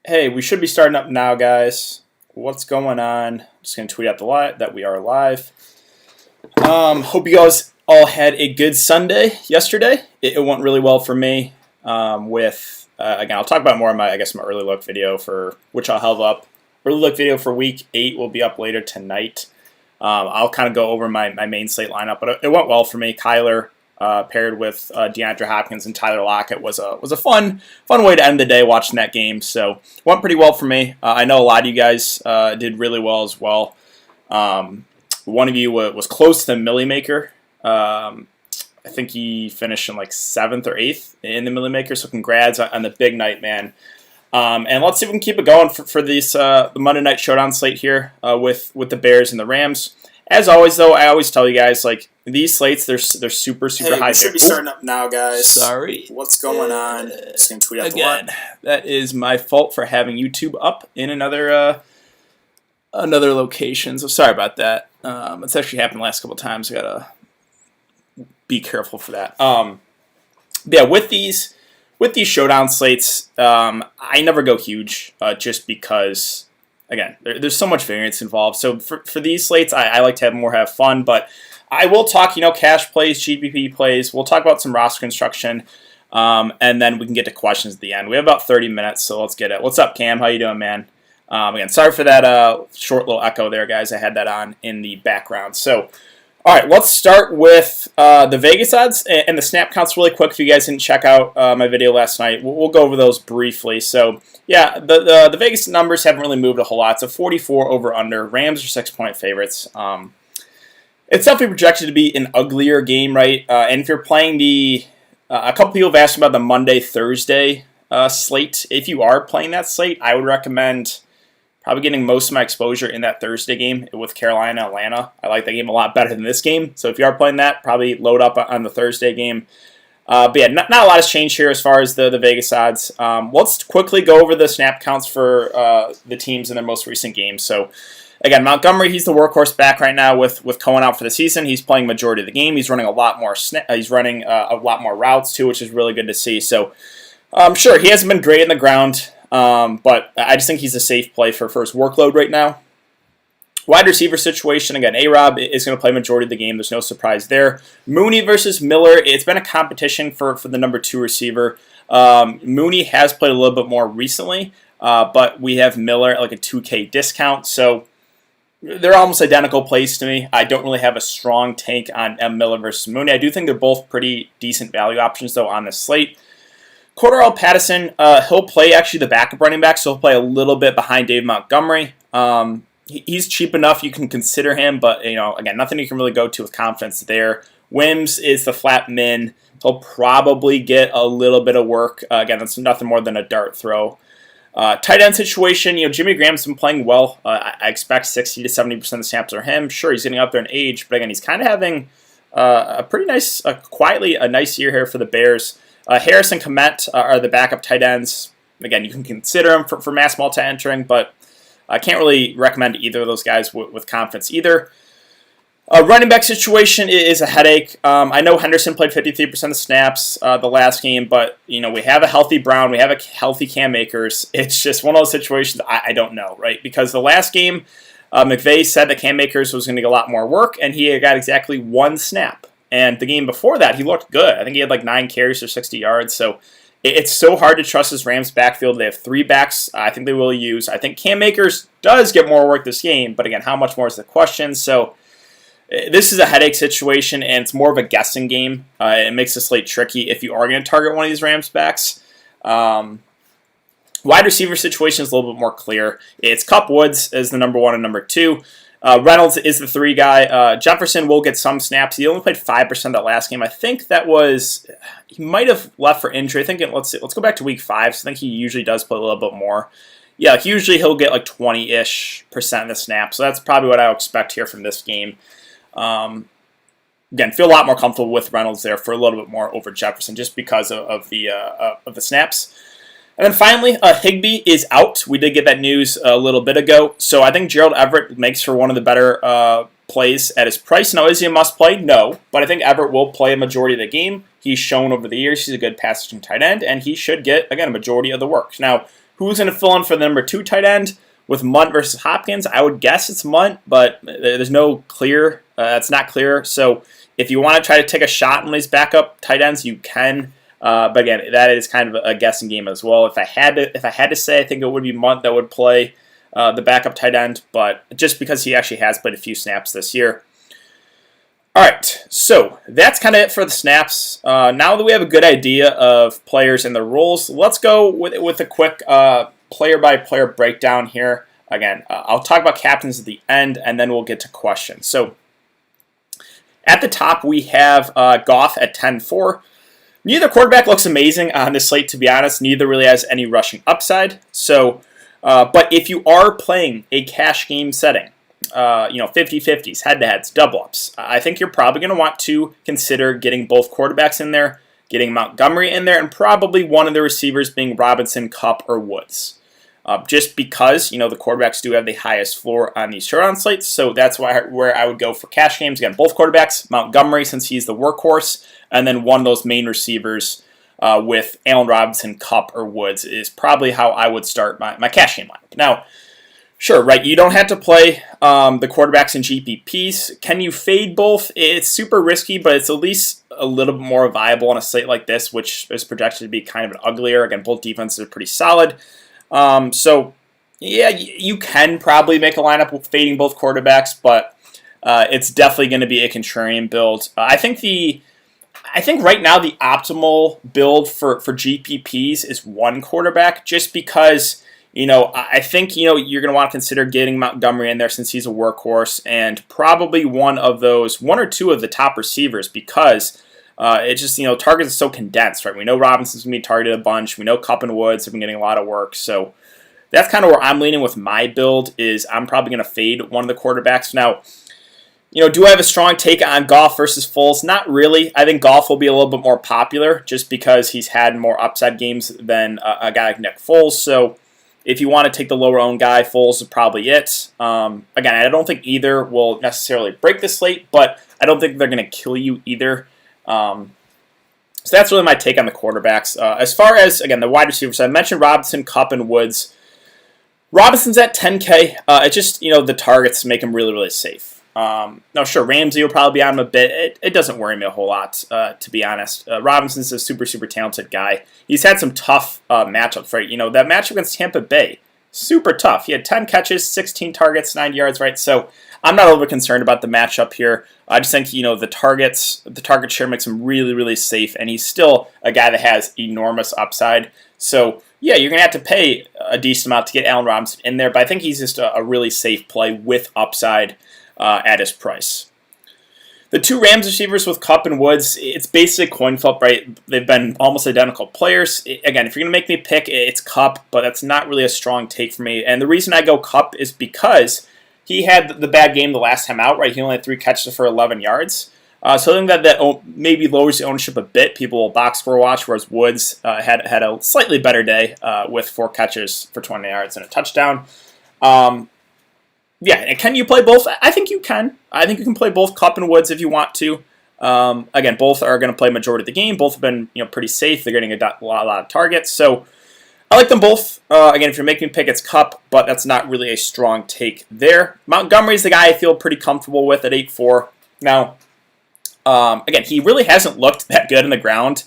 Hey, we should be starting up now, guys. What's going on? I'm just going to tweet out that we are live. Hope you guys all had a good Sunday yesterday. It went really well for me. Again, I'll talk about more in my early look video for which I'll have up. Early look video for week 8 will be up later tonight. I'll kind of go over my main slate lineup, but it went well for me. Kyler paired with DeAndre Hopkins and Tyler Lockett was a fun way to end the day watching that game. So went pretty well for me. I know a lot of you guys did really well as well. One of you was close to the Millie Maker. I think he finished in like 7th or 8th in the Millie Maker. So congrats on the big night, man. And let's see if we can keep it going for the Monday Night Showdown slate here with the Bears and the Rams. As always, though, I always tell you guys, like, these slates, they're super high. We should be starting up now, guys. Sorry. What's going on? Just going to tweet out Again, that is my fault for having YouTube up in another location. So sorry about that. It's actually happened the last couple times. I got to be careful for that. Yeah, with these showdown slates, I never go huge just because, again, there's so much variance involved. So for these slates, I like to have fun, but I will talk, cash plays, GPP plays. We'll talk about some roster construction, and then we can get to questions at the end. We have about 30 minutes, so let's get it. What's up, Cam? How you doing, man? Again, sorry for that short little echo there, guys. I had that on in the background. So, all right, let's start with the Vegas odds and the snap counts really quick. If you guys didn't check out my video last night, we'll go over those briefly. So, yeah, the Vegas numbers haven't really moved a whole lot. It's a 44 over-under. Rams are 6-point favorites. It's definitely projected to be an uglier game, right? And if you're playing a couple people have asked about the Monday-Thursday slate. If you are playing that slate, I would recommend probably getting most of my exposure in that Thursday game with Carolina and Atlanta. I like that game a lot better than this game. So if you are playing that, probably load up on the Thursday game. But yeah, not a lot has changed here as far as the Vegas odds. Let's quickly go over the snap counts for the teams in their most recent games. So again, Montgomery, he's the workhorse back right now with Cohen out for the season. He's playing majority of the game. He's running a lot more a lot more routes too, which is really good to see. So sure, he hasn't been great in the ground. But I just think he's a safe play for his workload right now. Wide receiver situation, again, A-Rob is going to play majority of the game. There's no surprise there. Mooney versus Miller, it's been a competition for the number 2 receiver. Mooney has played a little bit more recently, but we have Miller at like a 2K discount. So they're almost identical plays to me. I don't really have a strong take on Miller versus Mooney. I do think they're both pretty decent value options, though, on this slate. Cordarrelle Patterson, he'll play actually the backup running back, so he'll play a little bit behind Dave Montgomery. He's cheap enough you can consider him, but again, nothing you can really go to with confidence there. Wims is the flat min. He'll probably get a little bit of work. Again, that's nothing more than a dart throw. Tight end situation, Jimmy Graham's been playing well. I expect 60 to 70% of the snaps are him. Sure, he's getting up there in age, but again, he's kind of having a pretty nice, quietly a nice year here for the Bears. Harris and Komet are the backup tight ends. Again, you can consider them for mass multi-entering, but I can't really recommend either of those guys with confidence either. Running back situation is a headache. I know Henderson played 53% of snaps the last game, but we have a healthy Brown, we have a healthy Cam Akers. It's just one of those situations I don't know, right? Because the last game, McVay said that Cam Akers was going to get a lot more work, and he got exactly 1 snap. And the game before that, he looked good. I think he had like 9 carries for 60 yards. So it's so hard to trust this Rams backfield. They have 3 backs I think they will use. I think Cam Akers does get more work this game, but again, how much more is the question? So this is a headache situation, and it's more of a guessing game. It makes the slate tricky if you are going to target one of these Rams backs. Wide receiver situation is a little bit more clear. It's Kupp Woods as the number 1 and number 2. Reynolds is the 3 guy. Jefferson will get some snaps. He only played 5% that last game. I think that was he might have left for injury. I think let's go back to week 5. So I think he usually does play a little bit more. Yeah, usually he'll get like 20-ish% of the snaps. So that's probably what I would expect here from this game. Again, feel a lot more comfortable with Reynolds there for a little bit more over Jefferson just because of the snaps. And then finally, Higbee is out. We did get that news a little bit ago. So I think Gerald Everett makes for one of the better plays at his price. Now, is he a must-play? No. But I think Everett will play a majority of the game. He's shown over the years he's a good pass-catching tight end, and he should get, again, a majority of the work. Now, who's going to fill in for the number 2 tight end with Munt versus Hopkins? I would guess it's Munt, but there's no clear. It's not clear. So if you want to try to take a shot on these backup tight ends, you can. But again, that is kind of a guessing game as well. If I had to say, I think it would be Munt that would play the backup tight end, but just because he actually has played a few snaps this year. All right, so that's kind of it for the snaps. Now that we have a good idea of players and their roles, let's go with a quick player-by-player breakdown here. Again, I'll talk about captains at the end, and then we'll get to questions. So at the top, we have Goff at 10-4. Neither quarterback looks amazing on this slate, to be honest. Neither really has any rushing upside. So, but if you are playing a cash game setting, 50-50s, head-to-heads, double-ups, I think you're probably going to want to consider getting both quarterbacks in there, getting Montgomery in there, and probably one of the receivers being Robinson, Kupp, or Woods. Just because, the quarterbacks do have the highest floor on these showdown slates, so that's where I would go for cash games. Again, both quarterbacks, Montgomery since he's the workhorse, and then one of those main receivers with Allen Robinson, Kupp, or Woods is probably how I would start my cash game lineup. Now, sure, right, you don't have to play the quarterbacks in GPPs. Can you fade both? It's super risky, but it's at least a little bit more viable on a slate like this, which is projected to be kind of an uglier. Again, both defenses are pretty solid. So, yeah, you can probably make a lineup with fading both quarterbacks, but it's definitely going to be a contrarian build. I think right now the optimal build for GPPs is one quarterback, just because, I think, you're going to want to consider getting Montgomery in there since he's a workhorse, and probably one or two of the top receivers, because it's just, targets are so condensed, right? We know Robinson's going to be targeted a bunch. We know Kupp and Woods have been getting a lot of work. So that's kind of where I'm leaning with my build, is I'm probably going to fade one of the quarterbacks. Now, do I have a strong take on Goff versus Foles? Not really. I think Goff will be a little bit more popular just because he's had more upside games than a guy like Nick Foles. So if you want to take the lower-owned guy, Foles is probably it. Again, I don't think either will necessarily break the slate, but I don't think they're going to kill you either. So that's really my take on the quarterbacks. As far as, again, the wide receivers, I mentioned Robinson, Kupp, and Woods. Robinson's at 10K. It's just, the targets make him really, really safe. Now, sure, Ramsey will probably be on him a bit. It doesn't worry me a whole lot, to be honest. Robinson's a super, super talented guy. He's had some tough matchups, right? That matchup against Tampa Bay, super tough. He had 10 catches, 16 targets, 90 yards, right? So I'm not overly concerned about the matchup here. I just think, the target share makes him really, really safe, and he's still a guy that has enormous upside. So, yeah, you're going to have to pay a decent amount to get Allen Robinson in there, but I think he's just a really safe play with upside at his price. The two Rams receivers with Kupp and Woods, it's basically a coin flip, right? They've been almost identical players. Again, if you're going to make me pick, it's Kupp, but that's not really a strong take for me. And the reason I go Kupp is because he had the bad game the last time out, right? He only had 3 catches for 11 yards. So I think that maybe lowers the ownership a bit. People will box score watch, whereas Woods had a slightly better day with 4 catches for 20 yards and a touchdown. Yeah, and can you play both? I think you can. I think you can play both Kupp and Woods if you want to. Again, both are going to play majority of the game. Both have been pretty safe. They're getting a lot of targets. So I like them both. Again, if you're making me pick, it's Kupp, but that's not really a strong take there. Montgomery's the guy I feel pretty comfortable with at 8-4. Now, again, he really hasn't looked that good on the ground,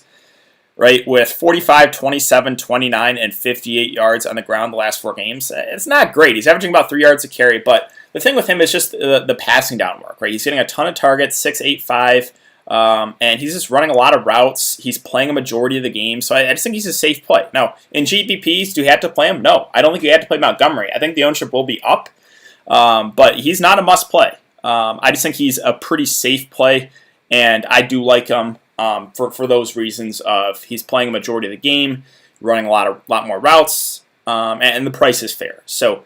right, with 45, 27, 29, and 58 yards on the ground the last 4 games. It's not great. He's averaging about 3 yards a carry, but the thing with him is just the passing down work, right? He's getting a ton of targets, 6, 8, 5, and he's just running a lot of routes. He's playing a majority of the game, so I just think he's a safe play. Now, in GPPs, do you have to play him? No, I don't think you have to play Montgomery. I think the ownership will be up, but he's not a must-play. I just think he's a pretty safe play, and I do like him. For those reasons of he's playing a majority of the game, running a lot more routes, and the price is fair. So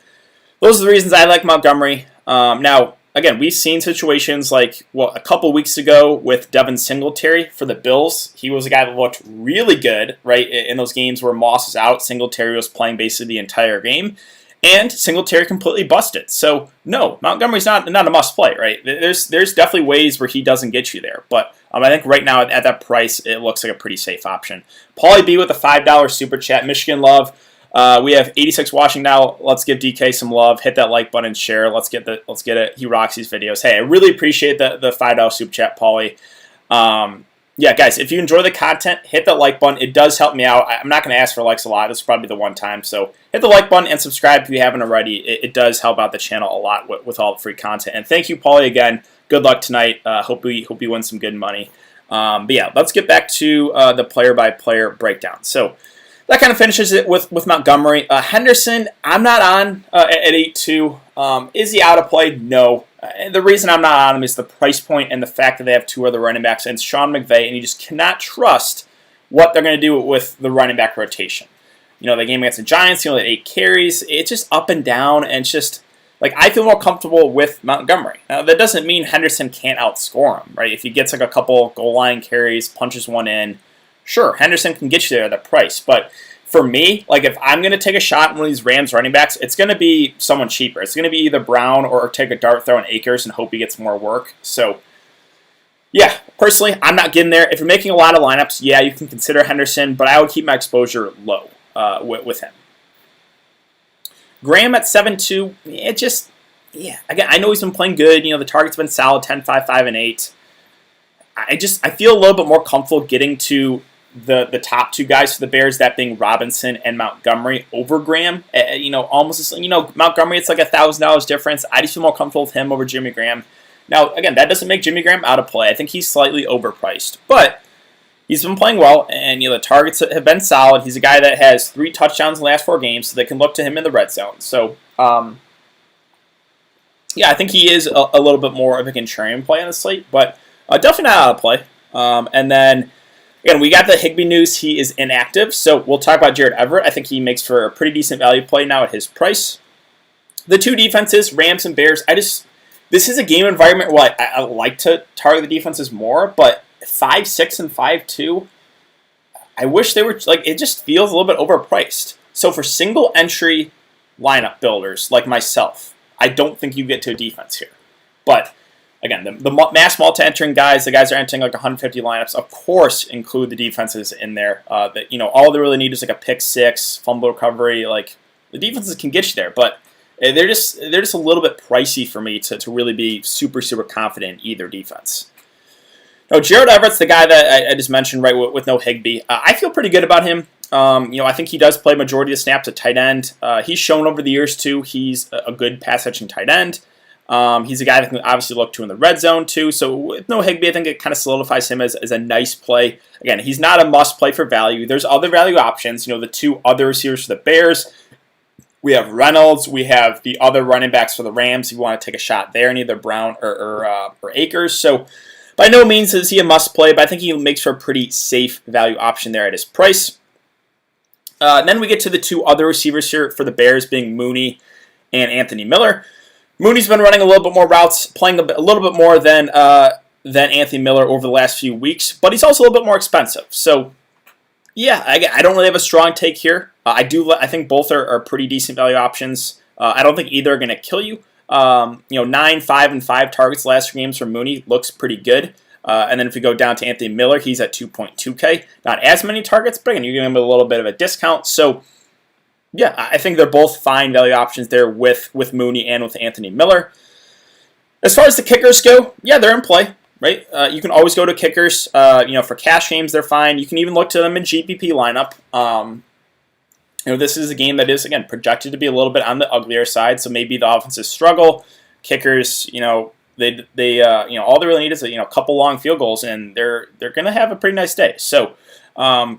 those are the reasons I like Montgomery. Now, again, we've seen situations like a couple weeks ago with Devin Singletary for the Bills. He was a guy that looked really good, right, in those games where Moss is out. Singletary was playing basically the entire game, and Singletary completely busted. So no, Montgomery's not a must play, right? There's definitely ways where he doesn't get you there, but I think right now at that price, it looks like a pretty safe option. Paulie B with a $5 super chat. Michigan love. We have 86 watching now. Let's give DK some love. Hit that like button, share. Let's get it. He rocks these videos. Hey, I really appreciate the $5 super chat, Paulie. Yeah, guys, if you enjoy the content, hit that like button. It does help me out. I'm not going to ask for likes a lot. This is probably the one time. So hit the like button and subscribe if you haven't already. It does help out the channel a lot with all the free content. And thank you, Paulie, again. Good luck tonight. Hope we win some good money. But yeah, let's get back to the player-by-player breakdown. So that kind of finishes it with Montgomery. Henderson, I'm not on at 8-2. Is he out of play? No. The reason I'm not on him is the price point and the fact that they have two other running backs, and Sean McVay, and you just cannot trust what they're going to do with the running back rotation. The game against the Giants, they had 8 carries. It's just up and down, and it's just, I feel more comfortable with Montgomery. Now, that doesn't mean Henderson can't outscore him, right? If he gets a couple goal line carries, punches one in, sure, Henderson can get you there at that price. But for me, if I'm going to take a shot on one of these Rams running backs, it's going to be someone cheaper. It's going to be either Brown or take a dart throw on Akers and hope he gets more work. So, yeah, personally, I'm not getting there. If you're making a lot of lineups, yeah, you can consider Henderson, but I would keep my exposure low with him. Graham at 7-2, it just, yeah, again, I know he's been playing good. The target's been solid, 10, 5, 5, and 8. I feel a little bit more comfortable getting to the top two guys for the Bears, that being Robinson and Montgomery over Graham. Almost, Montgomery, it's $1,000 difference. I just feel more comfortable with him over Jimmy Graham. Now, again, that doesn't make Jimmy Graham out of play. I think he's slightly overpriced, but he's been playing well, and the targets have been solid. He's a guy that has 3 touchdowns in the last 4 games, so they can look to him in the red zone. So, yeah, I think he is a little bit more of a contrarian play on the slate, but definitely not out of play. And then, again, we got the Higbee news. He is inactive, so we'll talk about Jared Everett. I think he makes for a pretty decent value play now at his price. The two defenses, Rams and Bears, this is a game environment where I like to target the defenses more, but 5-6 and 5-2, I wish they were, it just feels a little bit overpriced. So for single entry lineup builders like myself, I don't think you get to a defense here. But again, the mass multi-entering guys, the guys that are entering 150 lineups, of course, include the defenses in there. That all they really need is a pick 6, fumble recovery. The defenses can get you there, but they're just a little bit pricey for me to really be super confident in either defense. Now, Jared Everett's the guy that I just mentioned, right, with no Higbee. I feel pretty good about him. I think he does play majority of snaps at tight end. He's shown over the years, too, he's a good pass-catching tight end. He's a guy that can obviously look to in the red zone, too. So with no Higbee, I think it kind of solidifies him as a nice play. Again, he's not a must-play for value. There's other value options. The 2 other receivers for the Bears. We have Reynolds. We have the other running backs for the Rams. If you want to take a shot there, in either Brown or Akers. So by no means is he a must-play, but I think he makes for a pretty safe value option there at his price. Then we get to the 2 other receivers here for the Bears, being Mooney and Anthony Miller. Mooney's been running a little bit more routes, playing a little bit more than Anthony Miller over the last few weeks, but he's also a little bit more expensive. So, yeah, I don't really have a strong take here. I think both are pretty decent value options. I don't think either are going to kill you. 9, 5, and 5 targets the last 3 games from Mooney looks pretty good. And then if we go down to Anthony Miller, he's at 2.2K. Not as many targets, but again, you're giving him a little bit of a discount. So, yeah, I think they're both fine value options there with Mooney and with Anthony Miller. As far as the kickers go, yeah, they're in play, right? You can always go to kickers. For cash games, they're fine. You can even look to them in GPP lineup. This is a game that is, again, projected to be a little bit on the uglier side, so maybe the offenses struggle. Kickers, they all they really need is a couple long field goals, and they're going to have a pretty nice day. So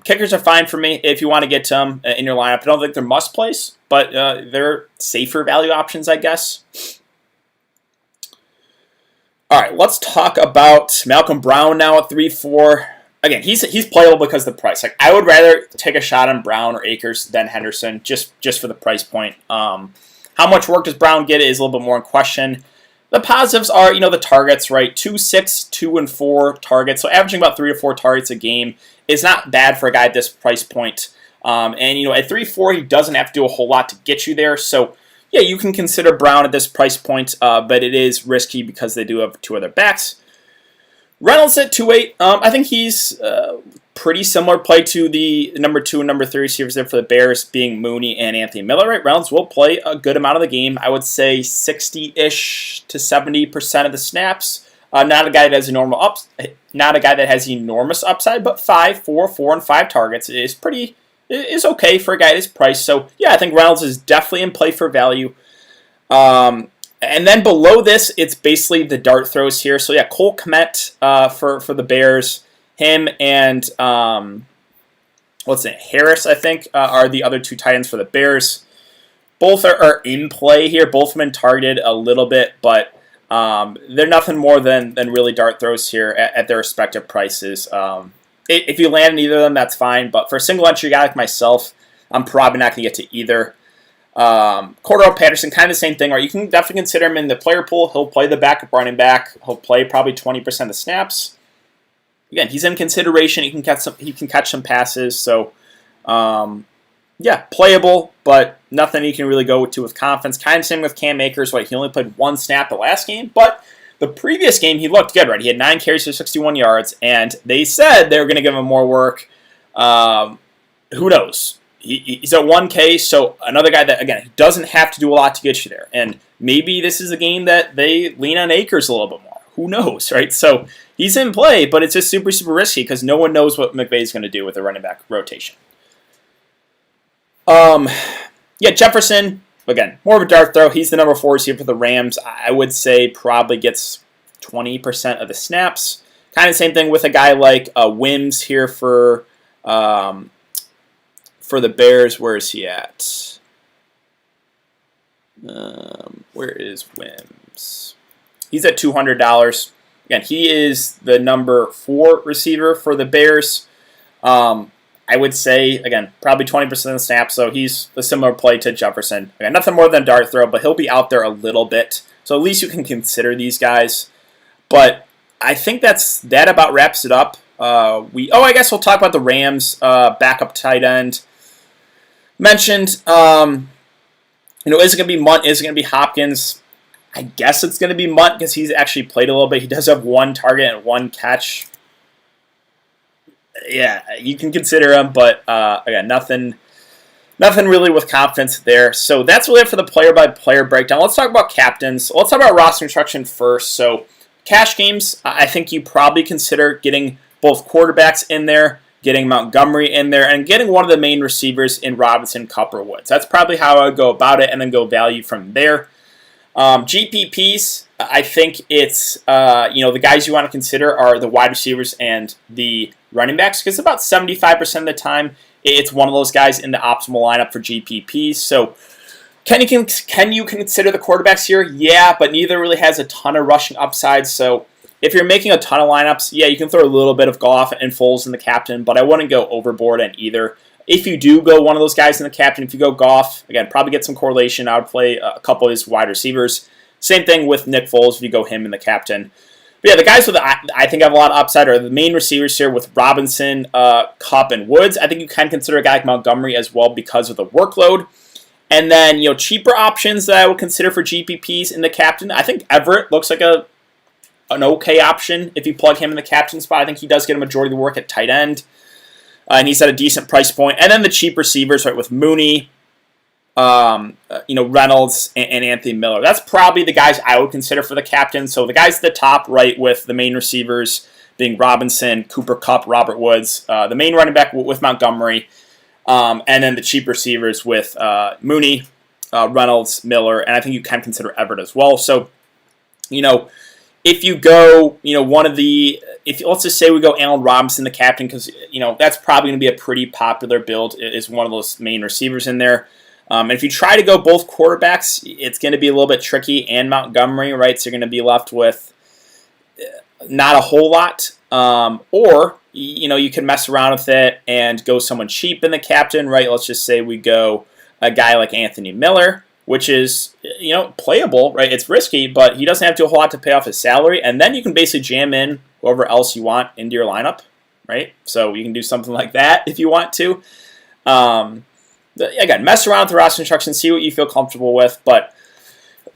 kickers are fine for me if you want to get to them in your lineup. I don't think they're must plays, but they're safer value options, I guess. All right, let's talk about Malcolm Brown now at 3-4. Again, he's playable because of the price. I would rather take a shot on Brown or Akers than Henderson, just for the price point. How much work does Brown get is a little bit more in question. The positives are, the targets, right? 2, 6, 2, and 4 targets. So averaging about 3 or 4 targets a game is not bad for a guy at this price point. And at 3-4, he doesn't have to do a whole lot to get you there. So yeah, you can consider Brown at this price point, but it is risky because they do have 2 other backs. Reynolds at 2.8. I think he's pretty similar play to the number 2 and number 3 receivers there for the Bears, being Mooney and Anthony Miller. Right, Reynolds will play a good amount of the game. I would say 60-ish to 70% of the snaps. Not a guy that has not a guy that has enormous upside, but 5, 4, 4, and 5 targets is okay for a guy at his price. So yeah, I think Reynolds is definitely in play for value. And then below this, it's basically the dart throws here. So yeah, Cole Kmet for the Bears. Him and Harris, I think, are the other 2 tight ends for the Bears. Both are in play here. Both have been targeted a little bit, but they're nothing more than really dart throws here at their respective prices. If you land in either of them, that's fine. But for a single entry guy like myself, I'm probably not going to get to either. Cordell Patterson, kind of the same thing. Right? You can definitely consider him in the player pool. He'll play the backup running back. He'll play probably 20% of the snaps. Again, he's in consideration. He can catch some passes. So, yeah, playable, but nothing you can really go to with confidence. Kind of same with Cam Akers. Right? He only played 1 snap the last game, but the previous game he looked good. Right? He had 9 carries for 61 yards, and they said they were going to give him more work. Who knows? He's at 1K, so another guy that, again, he doesn't have to do a lot to get you there. And maybe this is a game that they lean on Akers a little bit more. Who knows, right? So he's in play, but it's just super, super risky because no one knows what McVay's going to do with the running back rotation. Yeah, Jefferson, again, more of a dart throw. He's the number 4 receiver for the Rams. I would say probably gets 20% of the snaps. Kind of same thing with a guy like Wims here for the Bears. Where is he at? Where is Wims? He's at $200. Again, he is the number 4 receiver for the Bears. I would say, again, probably 20% of the snaps, so he's a similar play to Jefferson. Again, nothing more than a dart throw, but he'll be out there a little bit. So at least you can consider these guys. But I think that about wraps it up. I guess we'll talk about the Rams backup tight end. Mentioned, is it going to be Munt? Is it going to be Hopkins? I guess it's going to be Munt because he's actually played a little bit. He does have 1 target and 1 catch. Yeah, you can consider him, but again, nothing really with confidence there. So that's really it for the player-by-player breakdown. Let's talk about captains. Let's talk about roster construction first. So cash games, I think you probably consider getting both quarterbacks in there, getting Montgomery in there, and getting one of the main receivers in Robinson, Kupp, or Woods. That's probably how I would go about it, and then go value from there. GPPs, I think it's, the guys you want to consider are the wide receivers and the running backs, because about 75% of the time, it's one of those guys in the optimal lineup for GPPs. So, can you consider the quarterbacks here? Yeah, but neither really has a ton of rushing upside. So, if you're making a ton of lineups, yeah, you can throw a little bit of Goff and Foles in the captain, but I wouldn't go overboard on either. If you do go one of those guys in the captain, if you go Goff, again, probably get some correlation. I would play a couple of his wide receivers. Same thing with Nick Foles if you go him in the captain. But yeah, the guys with I think have a lot of upside are the main receivers here with Robinson, Kupp, and Woods. I think you can consider a guy like Montgomery as well because of the workload. And then, cheaper options that I would consider for GPPs in the captain. I think Everett looks like an okay option if you plug him in the captain spot. I think he does get a majority of the work at tight end. And he's at a decent price point. And then the cheap receivers, right, with Mooney, Reynolds, and Anthony Miller. That's probably the guys I would consider for the captain. So the guys at the top, right, with the main receivers being Robinson, Cooper Kupp, Robert Woods, the main running back with Montgomery, and then the cheap receivers with Mooney, Reynolds, Miller, and I think you can consider Everett as well. So, if you go, let's just say we go Allen Robinson, the captain, because, that's probably going to be a pretty popular build, is one of those main receivers in there. And if you try to go both quarterbacks, it's going to be a little bit tricky, and Montgomery, right? So you're going to be left with not a whole lot. Or, you can mess around with it and go someone cheap in the captain, right? Let's just say we go a guy like Anthony Miller, which is, playable, right? It's risky, but he doesn't have to do a whole lot to pay off his salary. And then you can basically jam in whoever else you want into your lineup, right? So you can do something like that if you want to. Again, mess around with the roster instructions, see what you feel comfortable with. But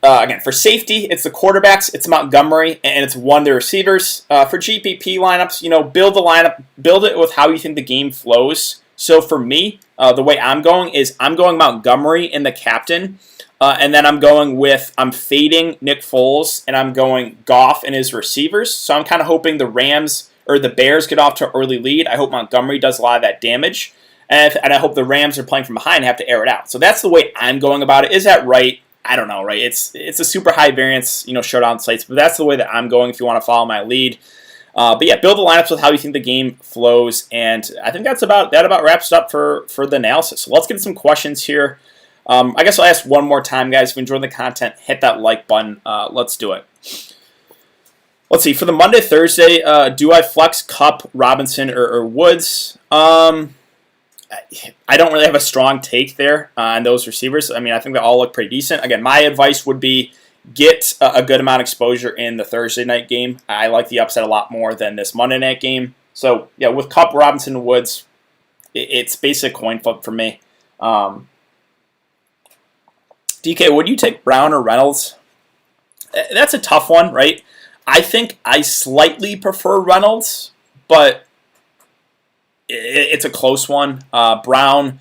again, for safety, it's the quarterbacks, it's Montgomery, and it's one of the receivers. For GPP lineups, build the lineup, build it with how you think the game flows. So for me, the way I'm going is I'm going Montgomery in the captain, and then I'm fading Nick Foles, and I'm going Goff and his receivers. So I'm kind of hoping the Rams or the Bears get off to an early lead. I hope Montgomery does a lot of that damage, and I hope the Rams are playing from behind and have to air it out. So that's the way I'm going about it. Is that right? I don't know, right? It's a super high variance, showdown slates, but that's the way that I'm going if you want to follow my lead. But yeah, build the lineups with how you think the game flows, and I think that about wraps it up for the analysis. So let's get some questions here. I guess I'll ask one more time, guys. If you enjoyed the content, hit that like button. Let's do it. Let's see. For the Monday, Thursday, do I flex Kupp, Robinson, or Woods? I don't really have a strong take there on those receivers. I mean, I think they all look pretty decent. Again, my advice would be get a good amount of exposure in the Thursday night game. I like the upset a lot more than this Monday night game. So, yeah, with Kupp, Robinson, and Woods, it's basically a coin flip for me. DK, would you take Brown or Reynolds? That's a tough one, right? I think I slightly prefer Reynolds, but it's a close one. Brown,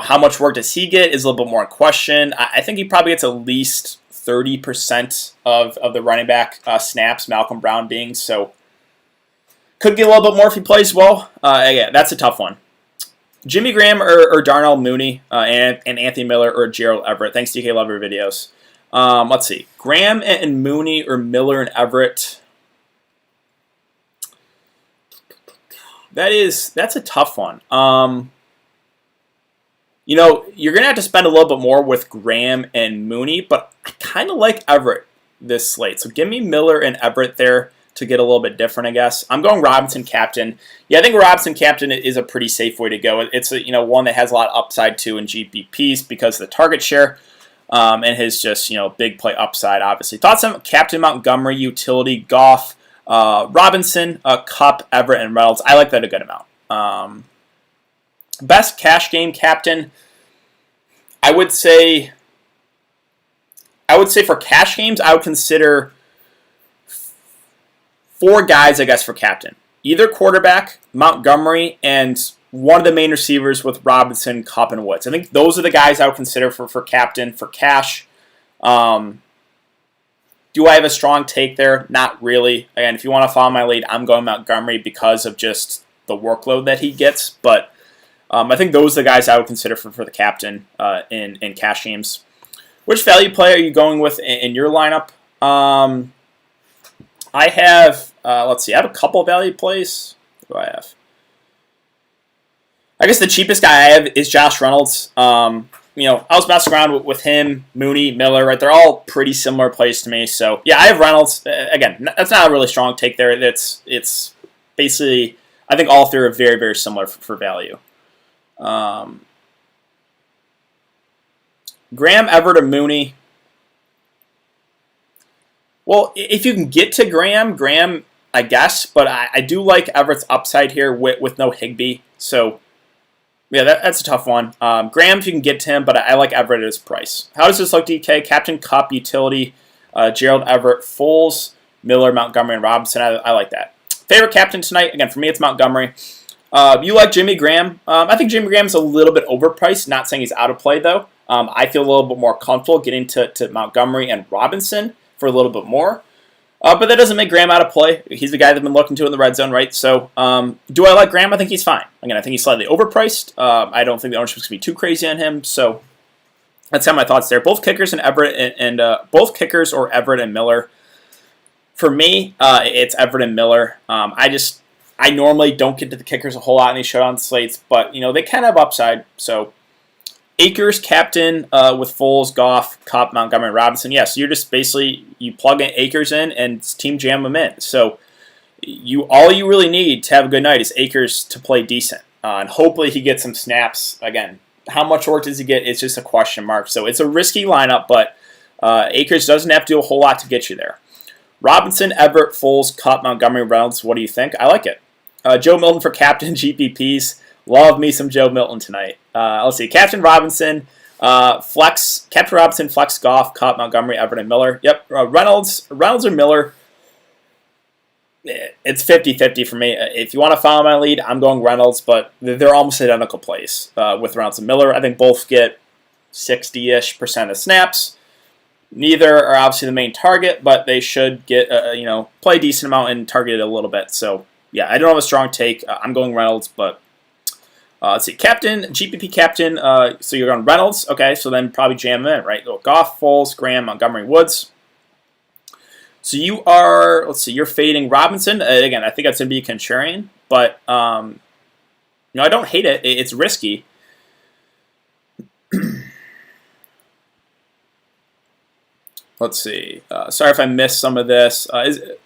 how much work does he get is a little bit more in question. I think he probably gets at least 30% of the running back snaps, Malcolm Brown being, so could get a little bit more if he plays well. Yeah, that's a tough one. Jimmy Graham or Darnell Mooney and Anthony Miller or Gerald Everett. Thanks, DK. Love your videos. Let's see. Graham and Mooney or Miller and Everett. That's a tough one. You're going to have to spend a little bit more with Graham and Mooney, but I kind of like Everett this slate. So give me Miller and Everett there to get a little bit different, I guess. I'm going Robinson captain. Yeah, I think Robinson captain is a pretty safe way to go. It's one that has a lot of upside too in GPPs because of the target share and his just big play upside, obviously. Thoughts on Captain Montgomery, utility, Goff, Robinson, Kupp, Everett, and Reynolds. I like that a good amount. Best cash game captain, I would say for cash games, I would consider 4 guys, I guess, for captain. Either quarterback, Montgomery, and one of the main receivers with Robinson, Kupp, and Woods. I think those are the guys I would consider for captain, for cash. Do I have a strong take there? Not really. Again, if you want to follow my lead, I'm going Montgomery because of just the workload that he gets. But I think those are the guys I would consider for the captain in cash games. Which value play are you going with in your lineup? I have, let's see, I have a couple of value plays. What do I have? I guess the cheapest guy I have is Josh Reynolds. I was messing around with him, Mooney, Miller, right? They're all pretty similar plays to me. So, yeah, I have Reynolds. Again, that's not a really strong take there. It's basically, I think all 3 are very, very similar for value. Graham, Everett, or Mooney. Well, if you can get to Graham, I guess, but I do like Everett's upside here with no Higbee. So, yeah, that's a tough one. Graham, if you can get to him, but I like Everett at his price. How does this look, DK? Captain, Kupp, utility, Gerald Everett, Foles, Miller, Montgomery, and Robinson. I like that. Favorite captain tonight? Again, for me, it's Montgomery. You like Jimmy Graham? I think Jimmy Graham's a little bit overpriced. Not saying he's out of play, though. I feel a little bit more comfortable getting to Montgomery and Robinson for a little bit more. But that doesn't make Graham out of play. He's the guy that I've been looking to in the red zone, right? So do I like Graham? I think he's fine. Again, I think he's slightly overpriced. I don't think the ownership's going to be too crazy on him. So that's how my thoughts there. Both kickers and Everett and both kickers or Everett and Miller. For me, it's Everett and Miller. I normally don't get to the kickers a whole lot in these showdown slates, but they kind of have upside. So Akers, captain with Foles, Goff, Kupp, Montgomery, Robinson. Yes, you're just basically, you plug in Akers in and team jam them in. So all you really need to have a good night is Akers to play decent. And hopefully he gets some snaps. Again, how much work does he get? It's just a question mark. So it's a risky lineup, but Akers doesn't have to do a whole lot to get you there. Robinson, Everett, Foles, Kupp, Montgomery, Reynolds. What do you think? I like it. Joe Milton for captain GPPs. Love me some Joe Milton tonight. Let's see. Captain Robinson, Flex, Captain Robinson, Flex, Goff, Cup, Montgomery, Everett, and Miller. Yep, Reynolds or Miller. It's 50-50 for me. If you want to follow my lead, I'm going Reynolds, but they're almost identical plays with Reynolds and Miller. I think both get 60-ish% of snaps. Neither are obviously the main target, but they should get play a decent amount and target it a little bit. So yeah, I don't have a strong take. I'm going Reynolds, but let's see, captain, GPP captain. So you're going Reynolds, okay? So then probably jam them in, right? Go Goff, Foles, Graham, Montgomery, Woods. So you are, let's see, you're fading Robinson. Again, I think that's going to be a contrarian, but I don't hate it. It's risky. Let's see. Sorry if I missed some of this. Think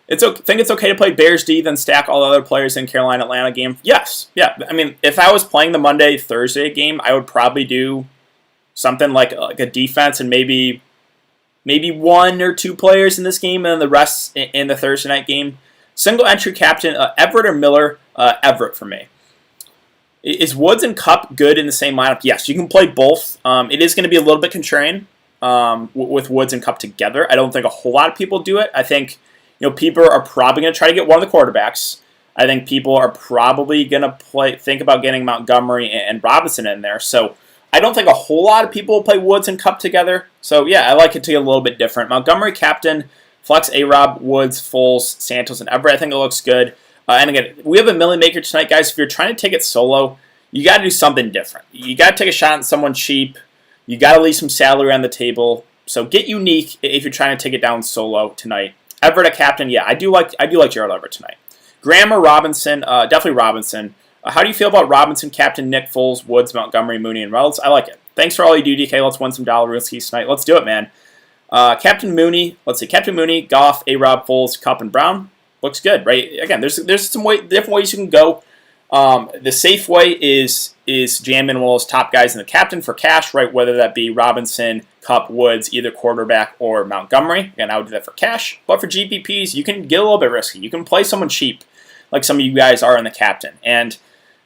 it's okay to play Bears D, then stack all the other players in Carolina Atlanta game? Yes. Yeah. I mean, if I was playing the Monday Thursday game, I would probably do something like a defense and maybe one or two players in this game and the rest in the Thursday night game. Single entry captain, Everett or Miller? Everett for me. Is Woods and Cup good in the same lineup? Yes, you can play both. It is going to be a little bit contrarian with Woods and Cup together. I don't think a whole lot of people do it. I think people are probably going to try to get one of the quarterbacks. I think people are probably going to think about getting Montgomery and Robinson in there. So I don't think a whole lot of people will play Woods and Cup together. So yeah, I like it to get a little bit different. Montgomery captain, flex A-Rob, Woods, Foles, Santos, and Everett. I think it looks good. And again, we have a million maker tonight, guys. If you're trying to take it solo, you got to do something different. You got to take a shot on someone cheap. You got to leave some salary on the table. So get unique if you're trying to take it down solo tonight. Everett a captain, yeah, I do like Gerald Everett tonight. Graham or Robinson, definitely Robinson. How do you feel about Robinson, captain, Nick, Foles, Woods, Montgomery, Mooney, and Reynolds? I like it. Thanks for all you do, DK. Let's win some dollar riskies tonight. Let's do it, man. Captain Mooney, Captain Mooney, Goff, A-Rob, Foles, Cup, and Brown. Looks good, right? Again, there's some different ways you can go. The safe way is jamming one of those top guys in the captain for cash, right? Whether that be Robinson, Cup, Woods, either quarterback or Montgomery. Again, I would do that for cash. But for GPPs, you can get a little bit risky. You can play someone cheap, like some of you guys are in the captain. And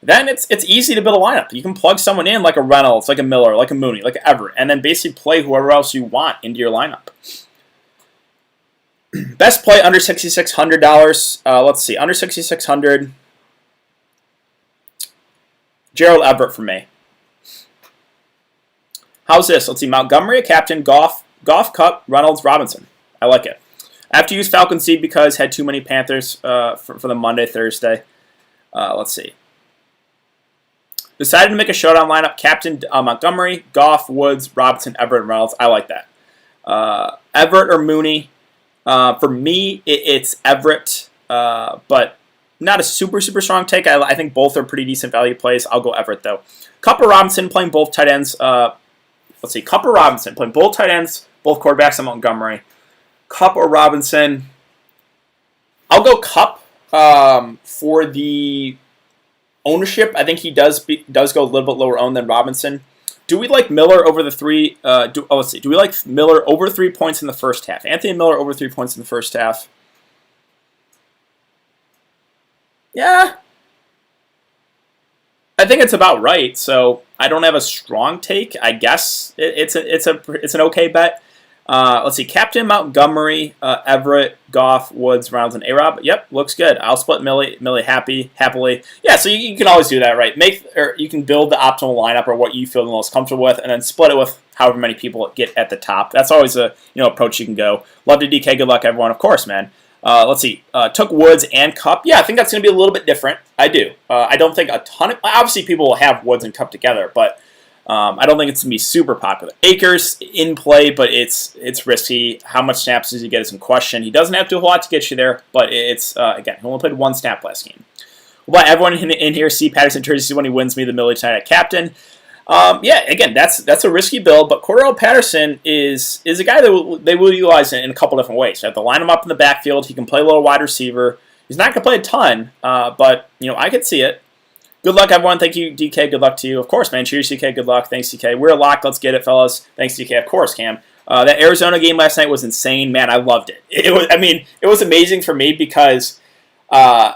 then it's easy to build a lineup. You can plug someone in like a Reynolds, like a Miller, like a Mooney, like Everett, and then basically play whoever else you want into your lineup. Best play under $6,600. Let's see, under $6,600. Gerald Everett for me. How's this? Let's see, Montgomery, a captain, Goff, Cup, Reynolds, Robinson. I like it. I have to use Falcon Seed because had too many Panthers for the Monday, Thursday. Let's see. Decided to make a showdown lineup. Captain Montgomery, Goff, Woods, Robinson, Everett, and Reynolds. I like that. Everett or Mooney. For me, it's Everett, but not a super strong take. I think both are pretty decent value plays. I'll go Everett, though. Cup or Robinson playing both tight ends. Let's see. Cup or Robinson playing both tight ends, both quarterbacks in Montgomery. Cup or Robinson. I'll go Cup for the ownership. I think he does go a little bit lower owned than Robinson. Do we like Miller over the three? Let's see. Do we like Miller over 3 points in the first half? Anthony Miller over 3 points in the first half. Yeah, I think it's about right. So I don't have a strong take. I guess it's an okay bet. Let's see. Captain Montgomery, Everett, Goff, Woods, Rounds, and A-Rob. Yep, looks good. I'll split Millie happily. Yeah, so you can always do that, right? You can build the optimal lineup or what you feel the most comfortable with, and then split it with however many people get at the top. That's always a approach you can go. Love to DK. Good luck, everyone. Of course, man. Let's see. Took Woods and Cup. Yeah, I think that's going to be a little bit different. I do. I don't think a ton of... Obviously, people will have Woods and Cup together, but I don't think it's going to be super popular. Akers in play, but it's risky. How much snaps does he get is in question. He doesn't have to do a whole lot to get you there, but it's, again, he only played one snap last game. We'll let everyone in here see Patterson jerseys when he wins me the Millie tonight at captain. Yeah, again, that's a risky build, but Cordell Patterson is a guy that they will utilize in a couple different ways. You have to line him up in the backfield. He can play a little wide receiver. He's not going to play a ton, but I could see it. Good luck, everyone. Thank you, DK. Good luck to you. Of course, man. Cheers, DK. Good luck. Thanks, DK. We're locked. Let's get it, fellas. Thanks, DK. Of course, Cam. That Arizona game last night was insane, man. I loved it. It was amazing for me because, I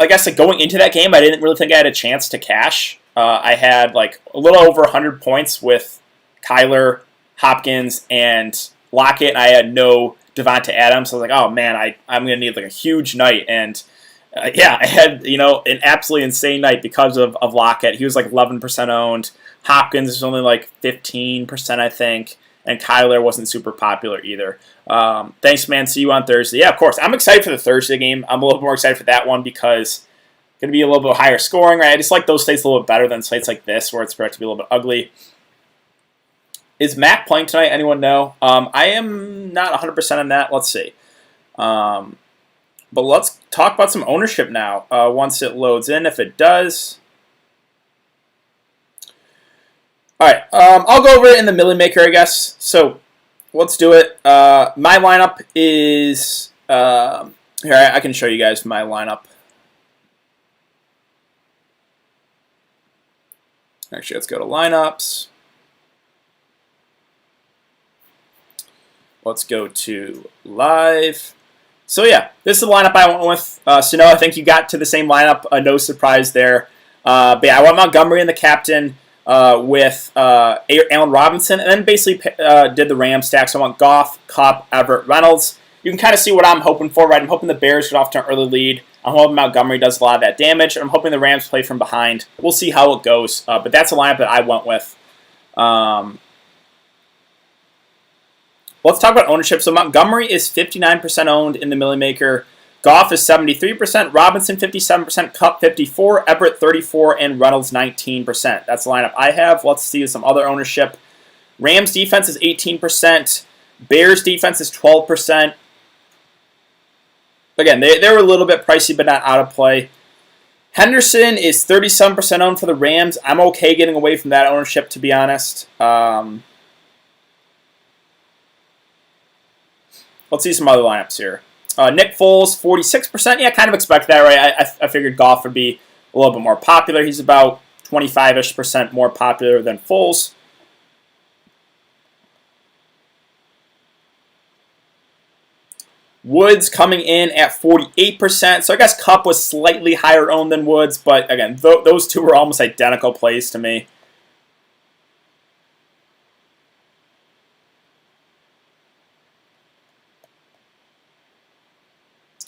guess going into that game, I didn't really think I had a chance to cash. I had like a little over 100 points with Kyler, Hopkins, and Lockett, and I had no Devonta Adams. So I was like, oh man, I'm going to need like a huge night. And yeah, I had, an absolutely insane night because of Lockett. He was like 11% owned. Hopkins is only like 15%, I think. And Kyler wasn't super popular either. Thanks, man. See you on Thursday. Yeah, of course. I'm excited for the Thursday game. I'm a little more excited for that one because it's going to be a little bit higher scoring, right? I just like those slates a little bit better than slates like this where it's expected to be a little bit ugly. Is Mac playing tonight? Anyone know? I am not 100% on that. Let's see. But let's talk about some ownership now once it loads in, if it does. All right, I'll go over it in the Millie Maker, I guess. So let's do it. My lineup is here. I can show you guys my lineup. Actually, let's go to lineups. Let's go to live. So yeah, this is the lineup I went with. So I think you got to the same lineup. No surprise there. But yeah, I went Montgomery in the captain. With Allen Robinson, and then basically did the Rams stack. So I want Goff, Kupp, Everett, Reynolds. You can kind of see what I'm hoping for, right? I'm hoping the Bears get off to an early lead. I'm hoping Montgomery does a lot of that damage, and I'm hoping the Rams play from behind. We'll see how it goes, but that's a lineup that I went with. Let's talk about ownership. So Montgomery is 59% owned in the Millie Maker. Goff is 73%, Robinson 57%, Kupp 54%, Everett 34%, and Reynolds 19%. That's the lineup I have. Let's see some other ownership. Rams defense is 18%. Bears defense is 12%. Again, they were a little bit pricey, but not out of play. Henderson is 37% owned for the Rams. I'm okay getting away from that ownership, to be honest. Let's see some other lineups here. Nick Foles, 46%. Yeah, kind of expected that, right? I figured Goff would be a little bit more popular. He's about 25-ish% more popular than Foles. Woods coming in at 48%. So I guess Kupp was slightly higher owned than Woods, but again, those two were almost identical plays to me.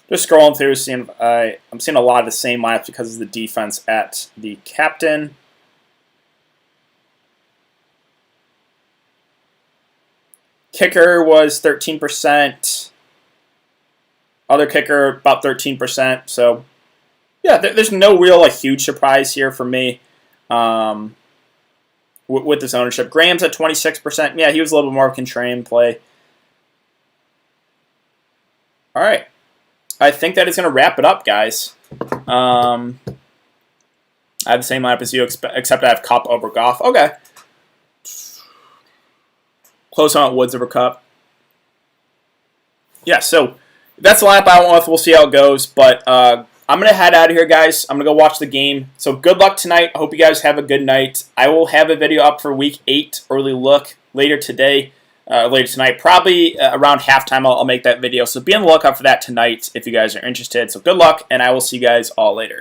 Just scrolling through, I'm seeing a lot of the same lineups because of the defense at the captain. Kicker was 13%. Other kicker, about 13%. So, yeah, there's no real huge surprise here for me with this ownership. Graham's at 26%. Yeah, he was a little bit more of a contrarian play. All right. I think that is going to wrap it up, guys. I have the same lineup as you, except I have Kupp over Goff. Okay. Close on Woods over Kupp. Yeah, so that's the lineup I went with. We'll see how it goes. But I'm going to head out of here, guys. I'm going to go watch the game. So good luck tonight. I hope you guys have a good night. I will have a video up for Week 8, early look, later today. Later tonight. Probably around halftime I'll make that video. So be on the lookout for that tonight if you guys are interested. So good luck, and I will see you guys all later.